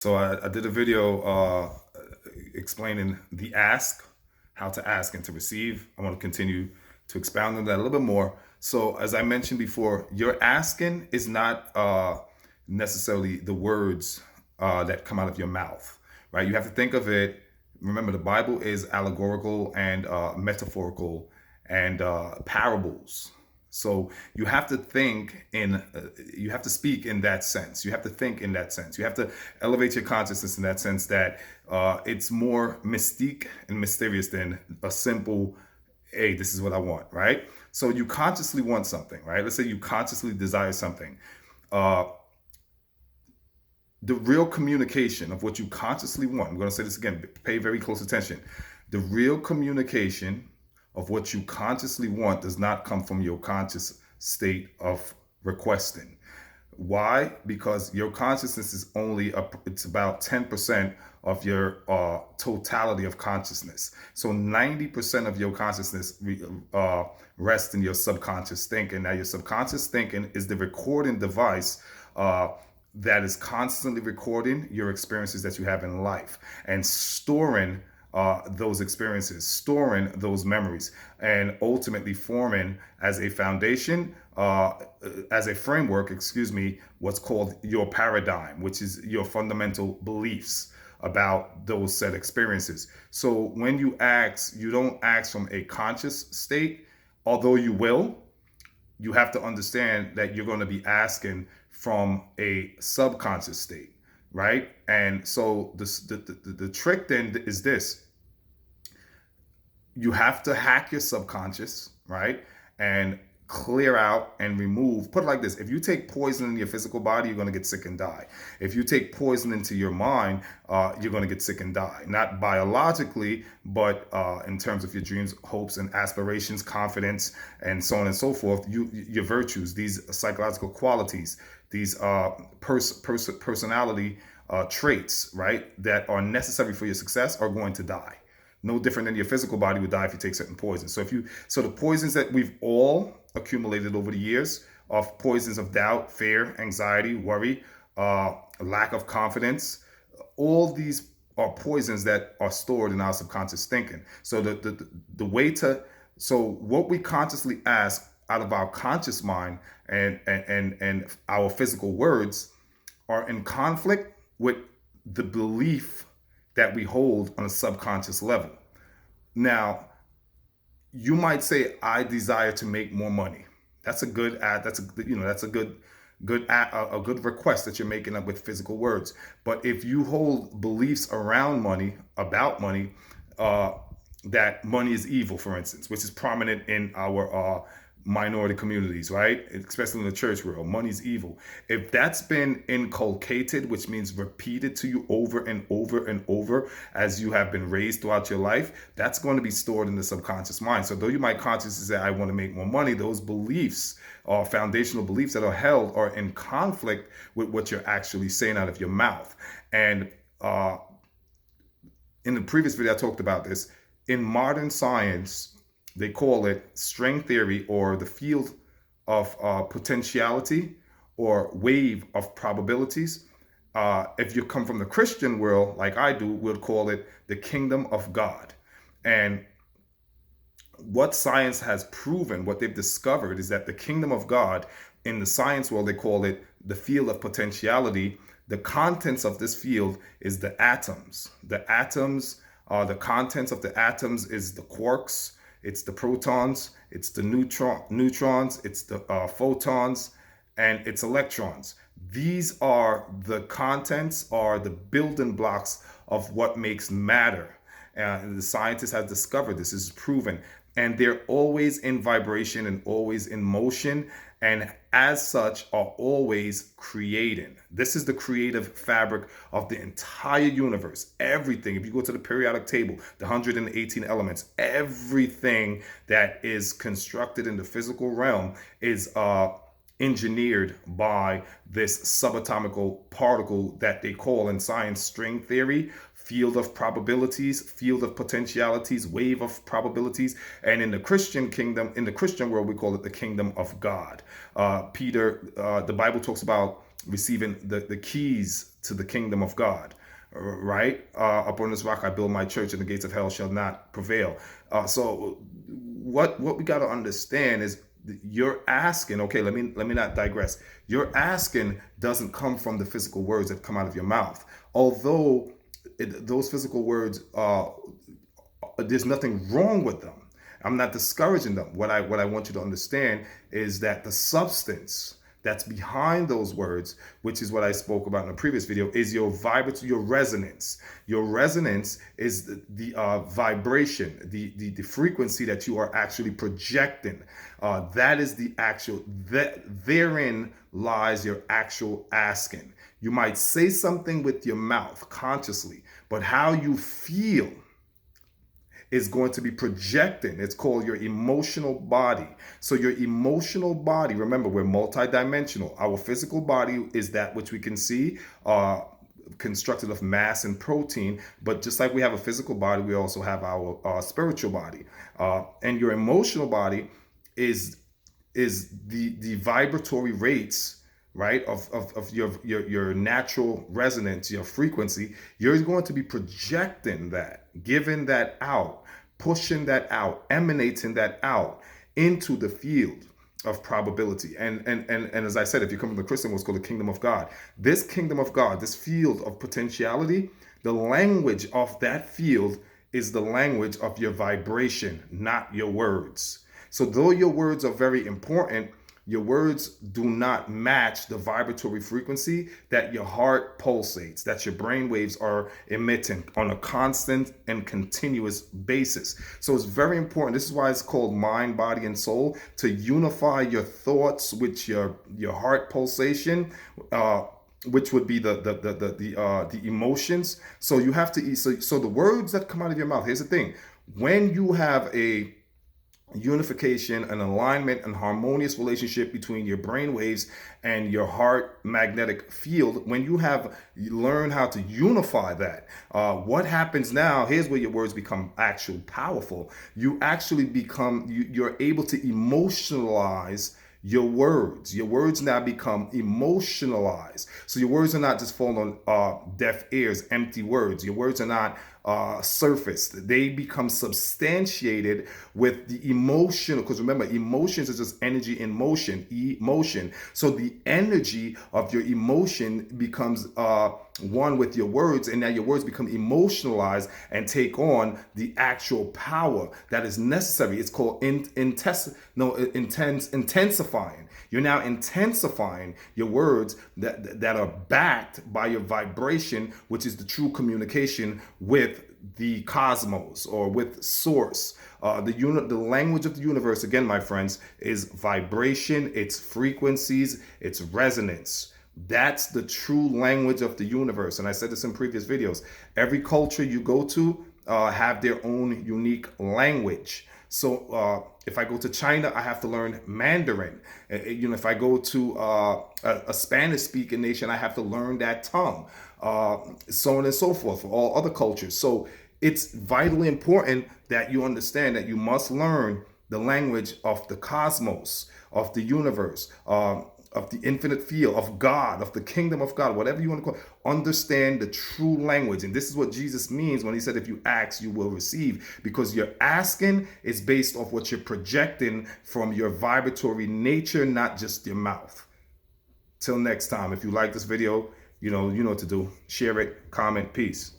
So I did a video explaining the ask, how to ask and to receive. I want to continue to expound on that a little bit more. So as I mentioned before, your asking is not necessarily the words that come out of your mouth, right? You have to think of it. Remember, the Bible is allegorical and metaphorical and parables. So you have to think you have to speak in that sense. You have to think in that sense. You have to elevate your consciousness in that sense that it's more mystique and mysterious than a simple, hey, this is what I want, right? So you consciously want something, right? Let's say you consciously desire something. Uh, the real communication of what you consciously want, I'm going to say this again, pay very close attention. The real communication of what you consciously want does not come from your conscious state of requesting. Why? Because your consciousness is it's about 10% of your totality of consciousness. So 90% of your consciousness rests in your subconscious thinking. Now, your subconscious thinking is the recording device that is constantly recording your experiences that you have in life and storing those experiences, storing those memories, and ultimately forming as a foundation, as a framework, excuse me, what's called your paradigm, which is your fundamental beliefs about those set experiences. So when you ask, you don't ask from a conscious state, although you have to understand that you're going to be asking from a subconscious state, right? And so the trick then is this: you have to hack your subconscious, right? And clear out and remove. Put it like this: if you take poison in your physical body, you're going to get sick and die. If you take poison into your mind, you're going to get sick and die. Not biologically, but in terms of your dreams, hopes, and aspirations, confidence, and so on and so forth. Your virtues, these psychological qualities, these personality traits, right, that are necessary for your success, are going to die. No different than your physical body would die if you take certain poisons. So the poisons that we've all accumulated over the years, of poisons of doubt, fear, anxiety, worry, lack of confidence, all these are poisons that are stored in our subconscious thinking. So the way to so what we consciously ask out of our conscious mind and our physical words are in conflict with the belief that we hold on a subconscious level. Now, you might say, "I desire to make more money." That's a good ad. That's a a good request that you're making up with physical words. But if you hold beliefs around money, about money, uh, that money is evil, for instance, which is prominent in our minority communities, right? Especially in the church world, money's evil. If that's been inculcated, which means repeated to you over and over and over as you have been raised throughout your life, that's going to be stored in the subconscious mind. So though you might consciously say, "I want to make more money," those beliefs or foundational beliefs that are held are in conflict with what you're actually saying out of your mouth. And in the previous video, I talked about this. In modern science, they call it string theory, or the field of potentiality, or wave of probabilities. If you come from the Christian world, like I do, we'll call it the kingdom of God. And what science has proven, what they've discovered, is that the kingdom of God, in the science world, they call it the field of potentiality. The contents of this field is the atoms. The contents of the atoms is the quarks, it's the protons, it's the neutrons, it's the photons, and it's electrons. These are the contents, are the building blocks of what makes matter. The scientists have discovered this is proven, and they're always in vibration and always in motion, and as such are always creating. This is the creative fabric of the entire universe. Everything, if you go to the periodic table, the 118 elements, everything that is constructed in the physical realm is engineered by this subatomical particle that they call in science string theory, field of probabilities, field of potentialities, wave of probabilities. And in the Christian kingdom, in the Christian world, we call it the kingdom of God. The Bible talks about receiving the keys to the kingdom of God. Right? Upon this rock I build my church, and the gates of hell shall not prevail. So what we got to understand is you're asking. Okay, let me not digress. Your asking doesn't come from the physical words that come out of your mouth, although those physical words, there's nothing wrong with them. I'm not discouraging them. What I want you to understand is that the substance that's behind those words, which is what I spoke about in a previous video, is your vibratory, your resonance. Your resonance is the vibration, the frequency that you are actually projecting. That is the actual, therein lies your actual asking. You might say something with your mouth consciously, but how you feel is going to be projecting. It's called your emotional body. So your emotional body, remember, we're multidimensional. Our physical body is that which we can see, constructed of mass and protein. But just like we have a physical body, we also have our spiritual body. And your emotional body is the vibratory rates, right, of your natural resonance, your frequency. You're going to be projecting that, giving that out, pushing that out, emanating that out into the field of probability. And as I said, if you come from the Christian, what's called the kingdom of God. This kingdom of God, this field of potentiality, the language of that field is the language of your vibration, not your words. So though your words are very important, your words do not match the vibratory frequency that your heart pulsates, that your brain waves are emitting on a constant and continuous basis. So it's very important. This is why it's called mind, body, and soul, to unify your thoughts with your heart pulsation, which would be the emotions. So you have to, so the words that come out of your mouth. Here's the thing: when you have a unification, an alignment, and harmonious relationship between your brain waves and your heart magnetic field, when you learn how to unify that, what happens now, here's where your words become actually powerful. You actually become, you're able to emotionalize your words. Your words now become emotionalized. So your words are not just falling on deaf ears, empty words. Your words are not surfaced. They become substantiated with the emotional, because remember, emotions is just energy in motion, emotion. So the energy of your emotion becomes one with your words, and now your words become emotionalized and take on the actual power that is necessary. It's called intensifying. You're now intensifying your words that are backed by your vibration, which is the true communication with the cosmos or with source. The language of the universe, again, my friends, is vibration, its frequencies, its resonance. That's the true language of the universe. And I said this in previous videos. Every culture you go to have their own unique language. So if I go to China, I have to learn Mandarin. If I go to a Spanish-speaking nation, I have to learn that tongue. So on and so forth for all other cultures. So it's vitally important that you understand that you must learn the language of the cosmos, of the universe, of the infinite field, of God, of the kingdom of God, whatever you want to call it. Understand the true language. And this is what Jesus means when he said, if you ask, you will receive. Because your asking is based off what you're projecting from your vibratory nature, not just your mouth. Till next time, if you like this video, you know what to do. Share it, comment, peace.